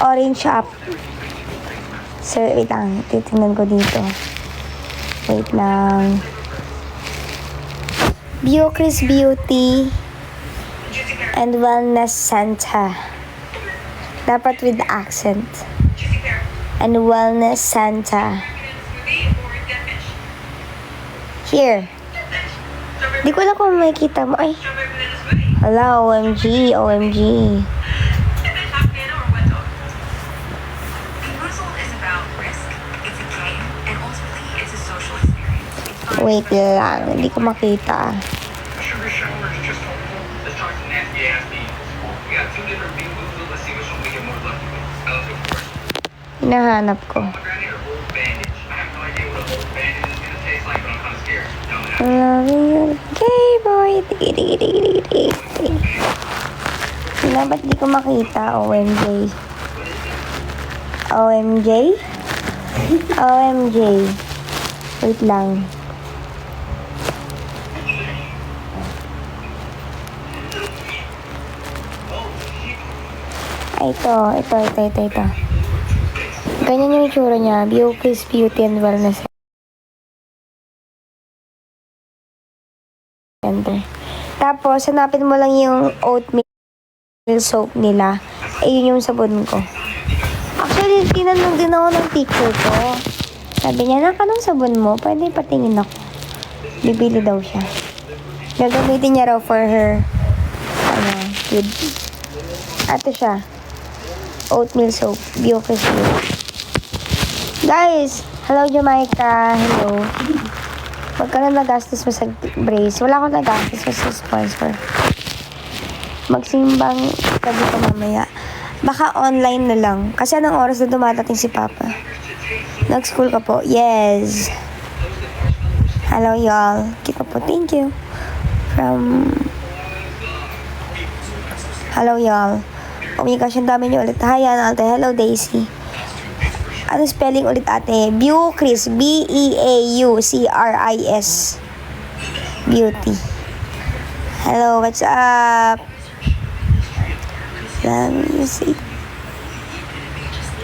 orange up. So, wait lang. Titingnan ko dito. Wait lang. Biocris Beauty and Wellness Center. Dapat with accent. And Wellness Center. Here. Di ko lang kung makikita mo. Ay. Hala, OMG, OMG. Wait lang, hindi ko makita. Hinahanap ko. Loving you, gay boy. Ba't di ko makita? OMJ. OMJ? OMJ. Wait lang. Ay, ito. Ganyan yung itsura niya. Biocris Beauty and Wellness Center. Tapos, hanapin mo lang yung oatmeal soap nila. Ayun yung sabon ko. Actually, tinanong din ako ng teacher ko. Sabi niya, anong sabon mo? Pwede patingin ako. Bibili daw siya. Gagamitin niya raw for her kid. Ito siya. Oatmeal soap. Biocris Beauty. Guys! Hello, Jamaica. Hello. Huwag ka na nagastos mo sa brace. Wala akong nagastos mo sa sponsor. Magsimbang ka dito mamaya. Baka online na lang. Kasi anong oras na dumatating si Papa? Nag-school ka po? Yes. Hello, y'all. Keep up po. Thank you. Hello, y'all. Oh my gosh, ang dami niyo ulit. Hi, Ate. Hello, Daisy. Ano spelling ulit, ate? Biocris. B-E-A-U-C-R-I-S. Beauty. Hello, what's up? Let me see.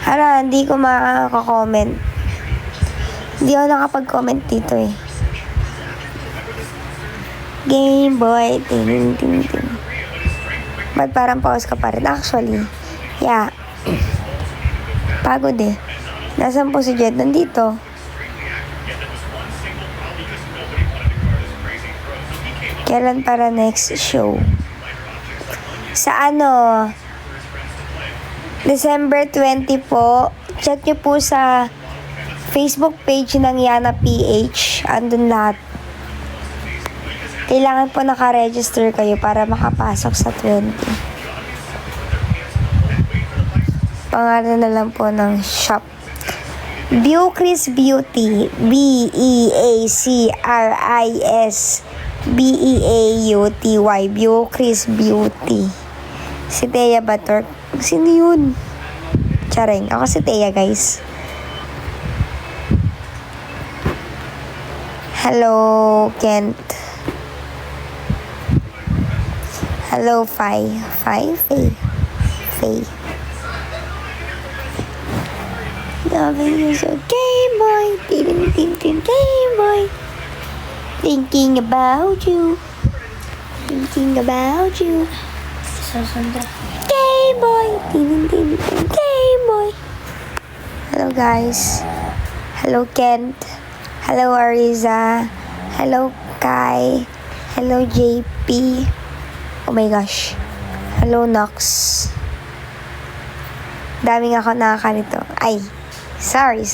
Hala, hindi ko makaka-comment. Hindi ako nakapag-comment dito eh. Game Boy. Ting. Ba't parang pause ka pa rin? Actually, yeah. Pagod eh. Nasaan po si Jed? Nandito. Kailan para next show? Sa December 20 po. Check nyo po sa Facebook page ng Yana PH. Andun lahat. Kailangan po naka-register kayo para makapasok sa 20. Pangalan na lang po ng shop. Biocris Beauty. B-E-A-C-R-I-S B-E-A-U-T-Y. Biocris Beauty. Si Thea Bator. Sino yun? Charing. Ako si Thea, guys. Hello, Kent. Hello, Faye. Faye. Loving you so Game Boy. Game Boy. Thinking about you. Game Boy. Game Boy. Hello, guys. Hello, Kent. Hello, Ariza. Hello, Kai. Hello, JP. Oh my gosh. Hello, Nox. Daming ako nakakalito. Ay. Sorry.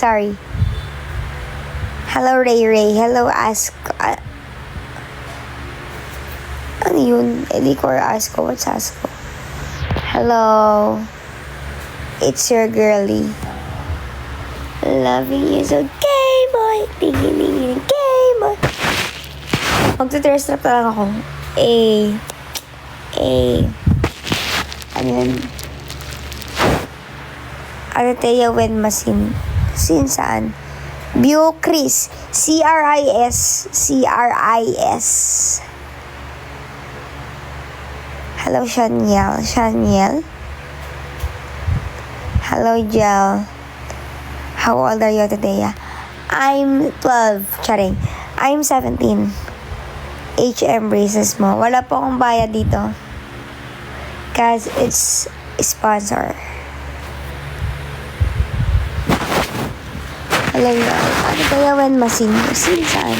Hello, Ray. Hello, Ask. Ano yun? Eliko or Asko? What's Asko? Hello. It's your girly. Loving you so Game Boy. Tingin Game Boy. Magtutrust trap na lang ako. Ano yun? Aratea Wen Masin. Sin saan? Biocris. C-R-I-S. Hello, Shaniel. Hello, Jel. How old are you today? I'm 12. Charing. I'm 17. HM braces mo. Wala po akong bayad dito. Cause it's sponsor. Hello, y'all. Ano kaya when masin? Masin saan?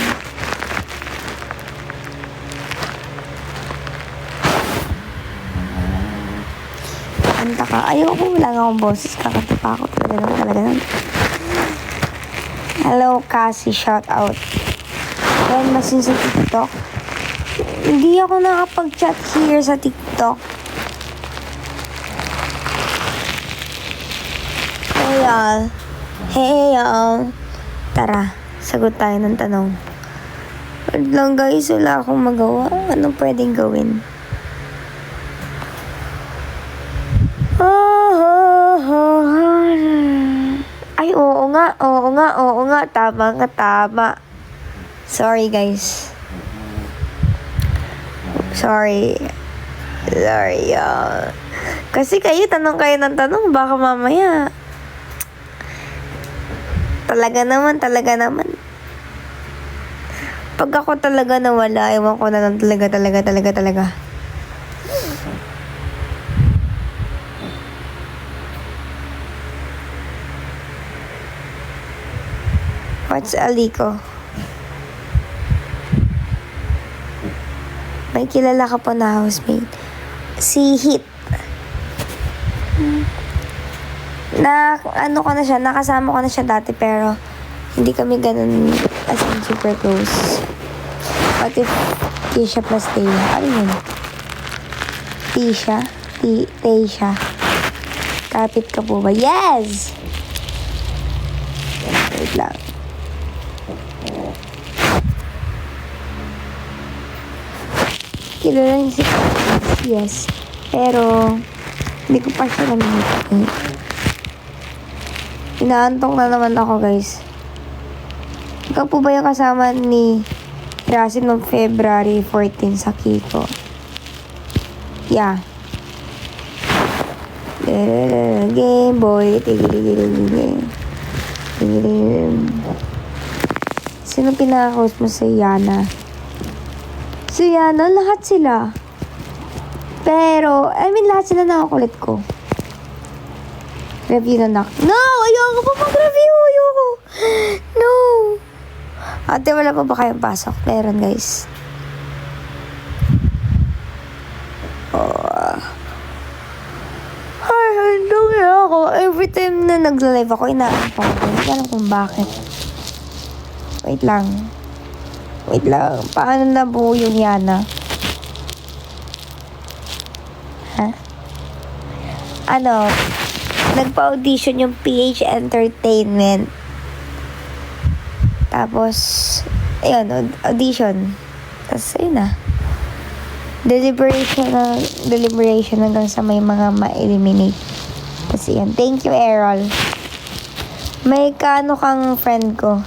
Kanta ka. Ayoko, wala nga akong boses. Kakatipa ako talaga naman. Hello, Cassie. Shout out. When masin sa TikTok. Hindi ako nakapag-chat here sa TikTok. Hey, y'all. Tara, sagot tayo ng tanong. Wait lang guys, wala akong magawa. Anong pwedeng gawin? Ay, oo nga. Tama. Sorry guys. Sorry, y'all. Kasi kayo, tanong kayo ng tanong, baka mamaya. Talaga naman. Pag ako talaga nawala, ewan ko na lang talaga. What's Aliko? May kilala ka po na housemate. Si Hit. Nakasama ko na siya dati pero hindi kami ganun as in super close. What if Tisha plus Taya? Ano yun? Tisha? Tisha. Kapit ka po ba? Yes! Wait lang. Kilala niya si Kapit. Yes. Pero hindi ko pa siya namimit. Inaantong na naman ako, guys. Ikaw po ba yung kasama ni Rasim noong February 14 sa Kiko? Yeah. Game Boy. Sino pinaka-host mo sa Yana? Si Yana, lahat sila. Pero, lahat sila nakakulit ko. Review na nak. No! Ayoko pa mag-review! Ayoko! No! Ate, wala pa ba kayong pasok? Meron, guys. Ay, hindi ako. Every time na nag-live ako, inaampang ko. Hindi alam kung bakit. Wait lang. Paano nabuo yung Yana? Ha? Nagpa-audition yung PH Entertainment. Tapos, ayun, audition. Tapos, ayun na. Deliberation hanggang sa may mga ma-eliminate. Tapos, yun. Thank you, Errol. May kano kang friend ko.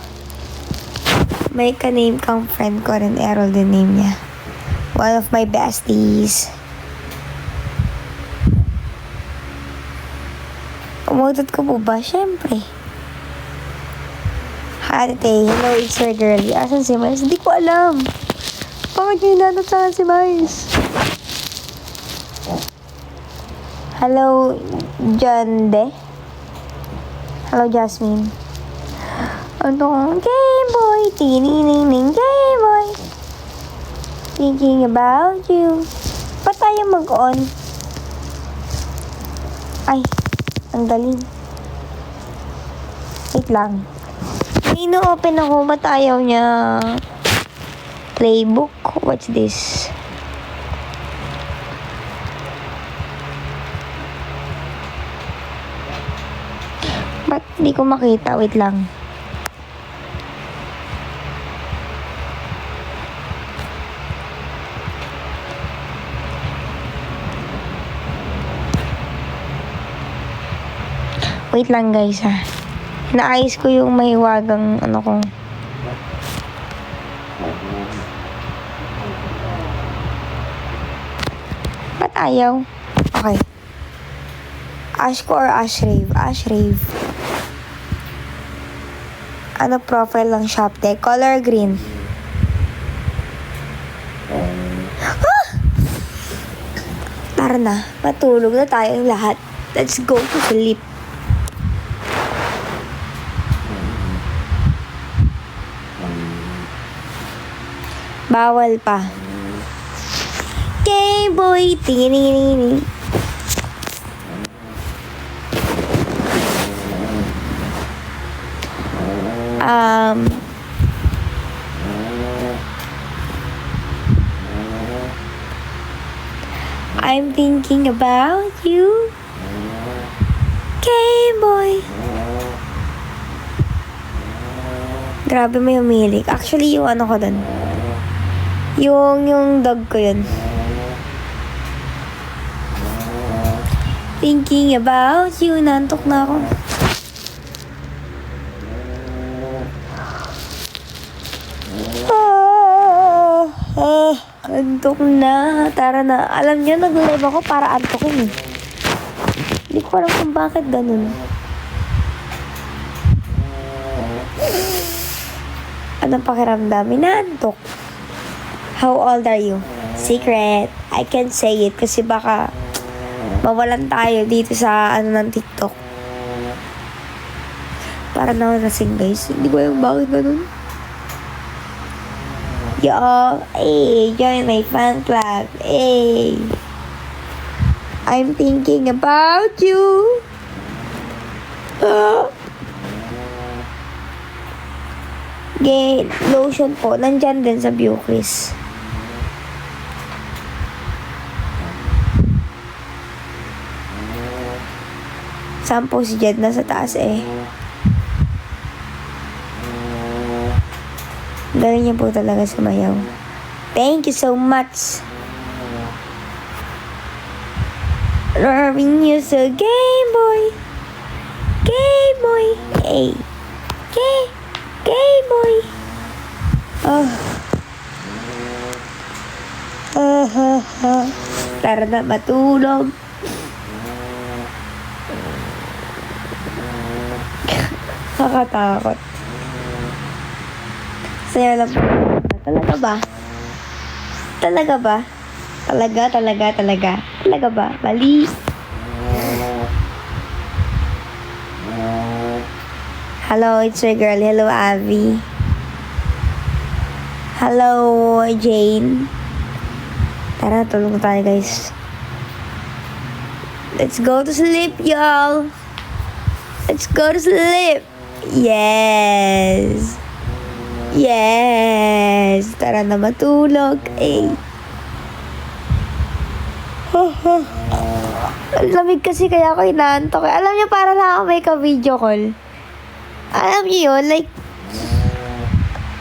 May ka-name kang friend ko rin. Errol din name niya. One of my besties. Umutot ko po ba? Siyempre. Ate, hello, it's your girlie. Asan si Miles? Hindi ko alam. Bakit nyo hinanap sa akin si Miles? Hello, John De. Hello, Jasmine. Ano? Game Boy. Tinining Game Boy. Thinking about you. Pa tayo mag-on? Ay. Ang galing. Wait lang. May ino-open ako. Ba't ayaw niya? Playbook? What's this? Ba't di ko makita? Wait lang. Wait lang guys ha. Naayos ko yung mahiwagang ko. Ba't ayaw? Okay. Ashko or Ashrave? Ashrave. Ano profile ng Shoptech? Color green. Tara na, matulog na tayong lahat. Let's go to sleep. Bawal pa. Game Boy, tingin. I'm thinking about you, Game Boy. Grabe mo yung milik. Actually, yung ano ko dun. Yung dog ko yun. Thinking about you. Nantok na ako. Antok na. Tara na. Alam niyo, nag-live ako para antokin eh. Hindi ko alam kung bakit ganun. Anong pakiramdam? Inaantok. How old are you? Secret. I can't say it kasi baka mawalan tayo dito sa ng TikTok. Para na ako nasing guys. Hindi ko alam bakit ganun. Yo, hey, join my fan club. Hey. I'm thinking about you. Lotion po. Nandyan din sa Bucris. Saan po si Jed? Nasa taas eh. Galing niya po talaga sumayaw. Thank you so much. Loving you so Game Boy. Game Boy. Hey. Game Boy. Oh. Tara na matulog. Nakakatakot. Saya lang po. Talaga ba? Talaga ba? Talaga ba? Mali. Hello, it's your girl. Hello, Abby. Hello, Jane. Tara, tulog tayo, guys. Let's go to sleep, y'all. Let's go to sleep. Yes. Tara na matulog. Eh. Lamig kasi kaya ako inaantok. Alam niyo, para lang ako may ka-video call. Alam niyo yun, like,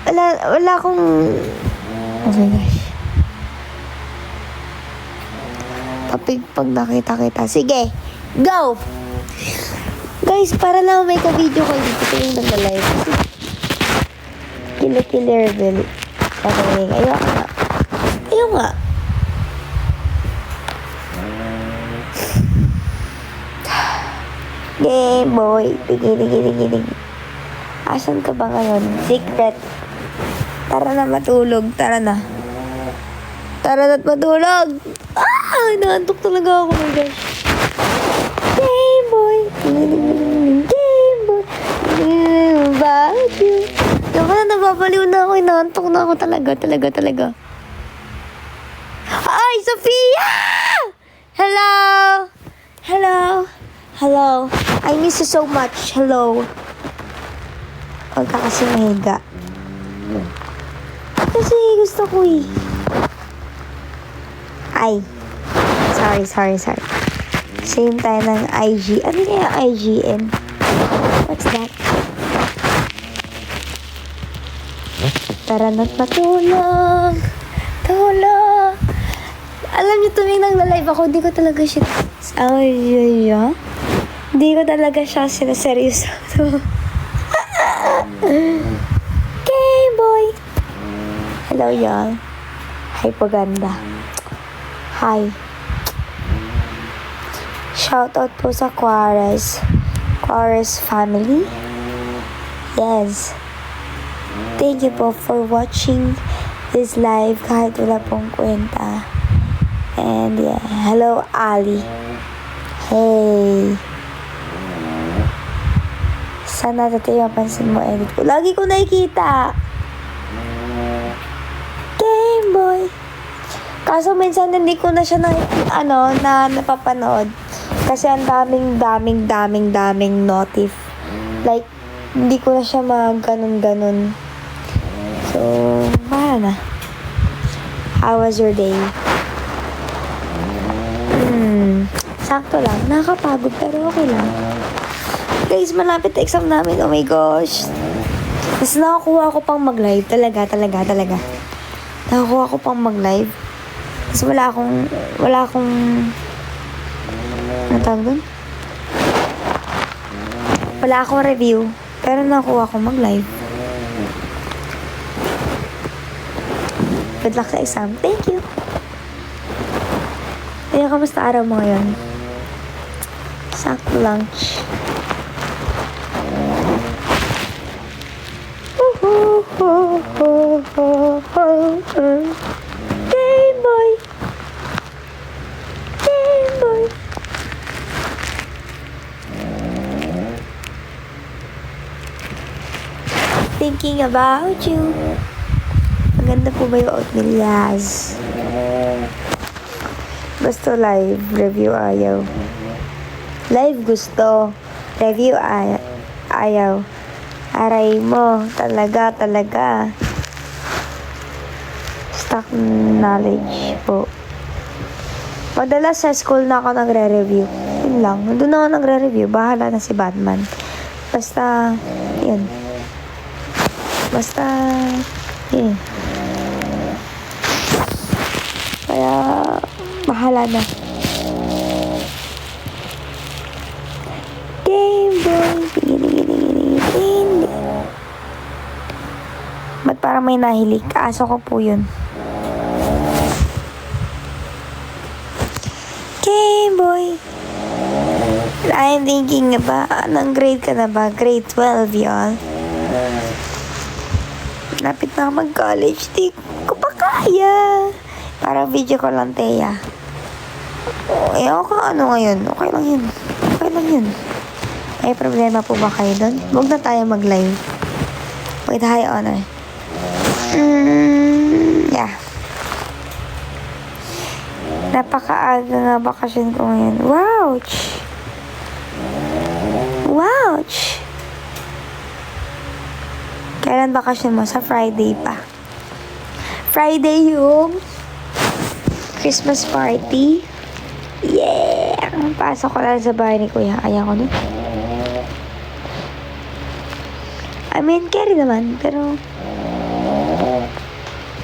wala akong, oh my gosh. Topic pag nakita kita. Sige, go! Guys, para lang ako may ka-video call dito. Ito yung nag-live. Killer Bill. Okay, ayaw nga. Game Boy. Tigil. Asan ka ba ngayon? Secret. Tara na matulog. Tara na matulog. Naantok talaga ako. Oh my gosh. Game Boy. Game Boy. About you. Diba na nababaliw na ako. Inaantok na ako talaga. Ay, Sophia! Hello. I miss you so much. Hello. Huwag ka kasi mahiga. Kasi gusto ko eh. Ay. Sorry. Same tayo ng IG. Ano kaya IGN? What's that? Tara na't matulog. Alam niyo, tuwing nag-live ako, hindi ko talaga siya sinaseryoso. Game Boy. Hello, y'all. Hi, paganda. Hi. Shoutout po sa Quares family. Yes. Thank you po for watching this live kahit wala pong kwenta. And yeah, hello Ali. Hey. Sana dati mapansin mo edit ko. Lagi ko nakikita. Game Boy. Kaso minsan hindi ko na siya na napapanood. Kasi ang daming notif. Like, hindi ko na siya ganun. So, bahala na. How was your day? Sakto lang. Nakakapagod pero okay lang. Guys, malapit na exam namin. Oh my gosh. Mas nakakuha ko pang mag-live. Talaga. Nakakuha ko pang mag-live. Kasi wala akong ano tawag dun? Wala akong review. Pero nakakuha ko mag-live. Good luck sa exam. Thank you. Kaya, kamusta araw mo ngayon? Sakto lunch. Game Boy. Thinking about you. Maganda po ba yung oatmeal? Yes. Gusto live, review ayaw. Live gusto, review ayaw. Aray mo, talaga. Stock knowledge po. Madalas sa school na ako nagre-review. Yun lang, doon ako nagre-review. Bahala na si Batman. Basta, yun. Kaya, bahala na. Game Boy. Hindi. Ba't parang may nahilig? Kaaso ko po yun. Game Boy. I'm thinking ba, anong grade ka na ba? Grade 12, y'all. Lapit na mag-college. Di ko pa kaya. Parang video ko lang, Teya. Okay, ano ngayon? Okay lang yun. May problema po ba kayo doon? Huwag na tayo mag-live. With high honor. Yeah. Napakaaga nga bakasyon ko ngayon. Wouch! Kailan bakasyon mo? Sa Friday pa. Friday yung Christmas party. Yeah! Pasok ko lang sa bahay ni Kuya. Kaya ko nun. I mean, carry naman. Pero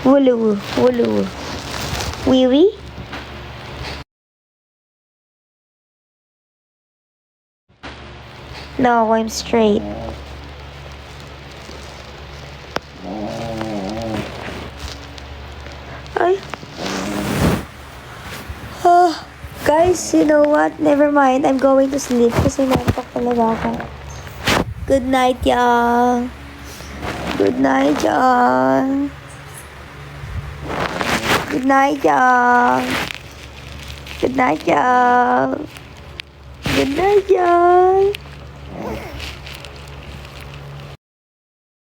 wulu. Wiwi? No, I'm straight. Ay. Guys, you know what? Never mind. I'm going to sleep kasi nantok talaga ako. Good night, y'all. Good night, y'all. Good night, y'all. Good night, y'all. Good night, y'all.